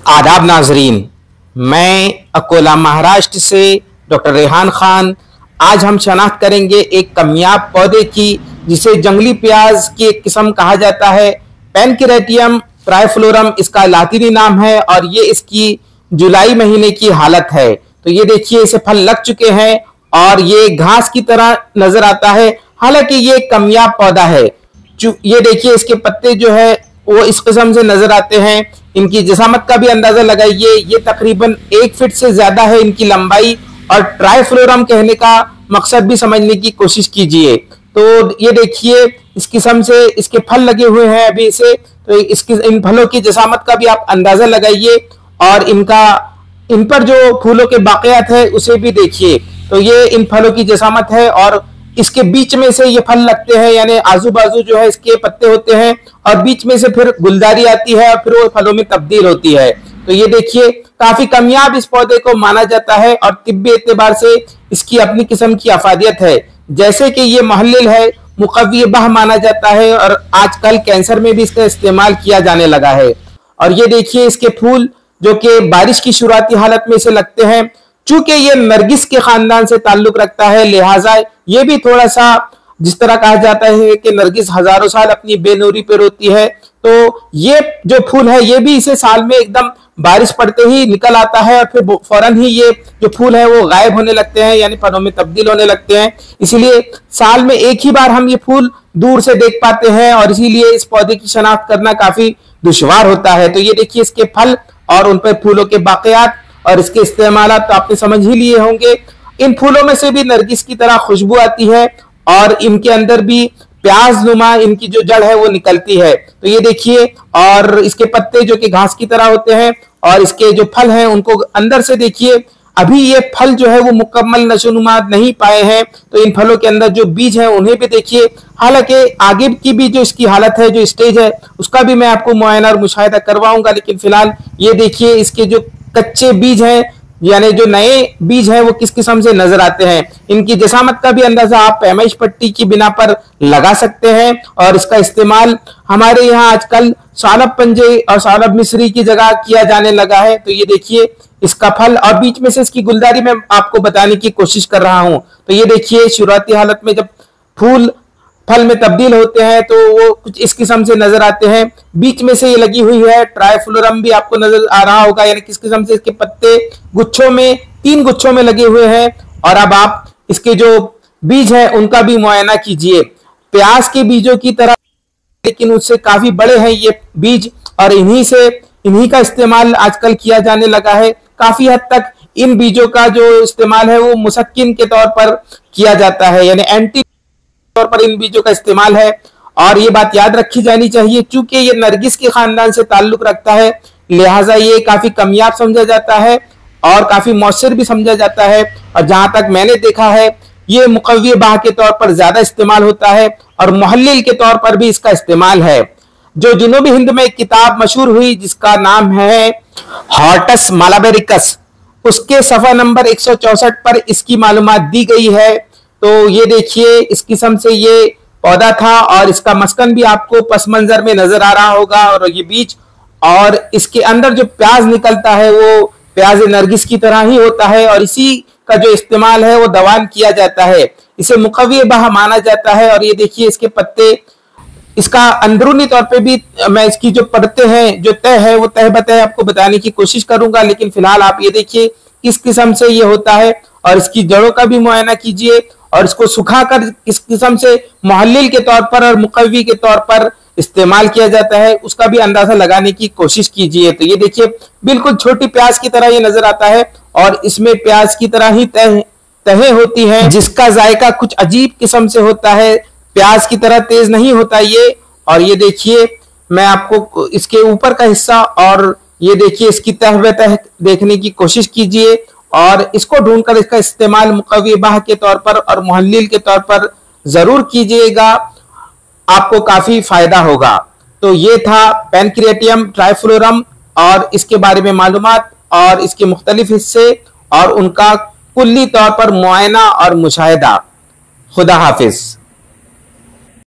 आदाब नाजरीन, मैं अकोला महाराष्ट्र से डॉक्टर रेहान खान। आज हम शनाख्त करेंगे एक कामयाब पौधे की जिसे जंगली प्याज की एक किस्म कहा जाता है। पैनक्रेटियम ट्राइफ्लोरम इसका लातीनी नाम है और ये इसकी जुलाई महीने की हालत है। तो ये देखिए, इसे फल लग चुके हैं और ये घास की तरह नजर आता है। हालांकि ये एक कामयाब पौधा है। ये देखिए, इसके पत्ते जो है वो इस किस्म से नजर आते हैं। इनकी जसामत का भी अंदाजा लगाइए, ये तकरीबन 1 फीट से ज्यादा है इनकी लंबाई। और ट्राइफ्लोरम कहने का मकसद भी समझने की कोशिश कीजिए। तो ये देखिए, इस किस्म से इसके फल लगे हुए हैं अभी इसे। तो इन फलों की जसामत का भी आप अंदाजा लगाइए और इन पर जो फूलों के बाक़ियात है उसे भी देखिए। तो ये इन फलों की जसामत है और इसके बीच में से ये फल लगते हैं, यानी आजू बाजू जो है इसके पत्ते होते हैं और बीच में से फिर गुलदारी आती है और फिर वो फलों में तब्दील होती है। तो ये देखिए, काफी कामयाब इस पौधे को माना जाता है और तिब्बी एतबार से इसकी अपनी किस्म की अफादियत है। जैसे कि ये मुहल्लिल है, मुक़व्वी बह माना जाता है और आजकल कैंसर में भी इसका इस्तेमाल किया जाने लगा है। और ये देखिए, इसके फूल जो कि बारिश की शुरुआती हालत में से लगते हैं। चूंकि ये नरगिस के खानदान से ताल्लुक रखता है, लिहाजा ये भी थोड़ा सा, जिस तरह कहा जाता है कि नरगिस हजारों साल अपनी बेनूरी पे रोती है, तो ये जो फूल है ये भी इसे साल में एकदम बारिश पड़ते ही निकल आता है और फिर फौरन ही ये जो फूल है वो गायब होने लगते हैं, यानी फलों में तब्दील होने लगते हैं। इसीलिए साल में एक ही बार हम ये फूल दूर से देख पाते हैं और इसीलिए इस पौधे की शनाख्त करना काफी दुश्वार होता है। तो ये देखिए, इसके फल और उन पर फूलों के बाक़ियात और इसके इस्तेमाल तो आपने समझ ही लिए होंगे। इन फूलों में से भी नरगिस की तरह खुशबू आती है और इनके अंदर भी प्याज नुमा इनकी जो जड़ है वो निकलती है। तो ये देखिए, और इसके पत्ते जो कि घास की तरह होते हैं और इसके जो फल हैं उनको अंदर से देखिए। अभी ये फल जो है वो मुकम्मल नशोनुमा नहीं पाए हैं, तो इन फलों के अंदर जो बीज हैं उन्हें भी देखिए। हालांकि आगे की भी जो इसकी हालत है, जो स्टेज है, उसका भी मैं आपको मुआयना और मुशाहिदा करवाऊंगा। लेकिन फिलहाल ये देखिए, इसके जो कच्चे बीज हैं, यानी जो नए बीज हैं, वो किस किस्म से नजर आते हैं। इनकी जसामत का भी अंदाजा आप पैमाइश पट्टी की बिना पर लगा सकते हैं। और इसका इस्तेमाल हमारे यहाँ आजकल सालब पंजे और सालब मिस्री की जगह किया जाने लगा है। तो ये देखिए, इसका फल और बीच में से इसकी गुलदारी मैं आपको बताने की कोशिश कर रहा हूं। तो ये देखिए, शुरुआती हालत में जब फूल फल में तब्दील होते हैं तो वो कुछ इस किस्म से नजर आते हैं। बीच में से ये लगी हुई है ट्राइफ्लोरम भी आपको नजर आ रहा होगा, यानी किस किस्म से इसके पत्ते गुच्छों में 3 गुच्छों में लगे हुए हैं। और अब आप इसके जो बीज हैं उनका भी मुआयना कीजिए। प्याज के बीजों की तरह, लेकिन उससे काफी बड़े हैं ये बीज और इन्हीं का इस्तेमाल आजकल किया जाने लगा है। काफी हद तक इन बीजों का जो इस्तेमाल है वो मुसक्किन के तौर पर किया जाता है, यानी एंटी तौर पर इन बीजों का इस्तेमाल है। और ये बात याद रखी जानी चाहिए, चूंकि ये नरगिस के खानदान से ताल्लुक रखता है, लिहाजा ये काफी कामयाब समझा जाता है और काफी मौसर भी समझा जाता है। और जहां तक मैंने देखा है, ये मुक़व्वी बाह के तौर पर ज्यादा इस्तेमाल होता है और मुहल्लिल के तौर पर भी इसका इस्तेमाल है। जो जुनूबी हिंद में एक किताब मशहूर हुई जिसका नाम है हॉर्टस मालाबेरिकस, उसके सफा नंबर 164 पर इसकी मालूमात दी गई है। तो ये देखिए, इस किस्म से ये पौधा था और इसका मस्कन भी आपको पस मंजर में नजर आ रहा होगा। और ये बीज और इसके अंदर जो प्याज निकलता है वो प्याज नरगिस की तरह ही होता है और इसी का जो इस्तेमाल है वो दवान किया जाता है। इसे मुक़व्वी बह माना जाता है। और ये देखिए, इसके पत्ते, इसका अंदरूनी तौर पे भी मैं इसकी जो परतें हैं, जो तह है, वो तह बतह आपको बताने की कोशिश करूंगा। लेकिन फिलहाल आप ये देखिए किस किस्म से ये होता है और इसकी जड़ों का भी मुआयना कीजिए और इसको सुखाकर किस किस्म से मुहल्लिल के तौर पर और मुक़व्वी के तौर पर इस्तेमाल किया जाता है, उसका भी अंदाजा लगाने की कोशिश कीजिए। तो ये देखिए, बिल्कुल छोटी प्याज की तरह ये नजर आता है और इसमें प्याज की तरह ही तहें होती हैं, जिसका जायका कुछ अजीब किस्म से होता है, प्याज की तरह तेज नहीं होता ये। और ये देखिए, मैं आपको इसके ऊपर का हिस्सा और ये देखिए इसकी तह बतह देखने की कोशिश कीजिए और इसको ढूंढकर इसका इस्तेमाल मुक़व्वी बाह के तौर पर और मुहल्लिल के तौर पर जरूर कीजिएगा, आपको काफी फायदा होगा। तो ये था पैनक्रेटियम ट्राइफ्लोरम और इसके बारे में मालूमात और इसके मुख्तलिफ हिस्से और उनका कुल्ली तौर पर मुआयना और मुशाहिदा। खुदा हाफिज।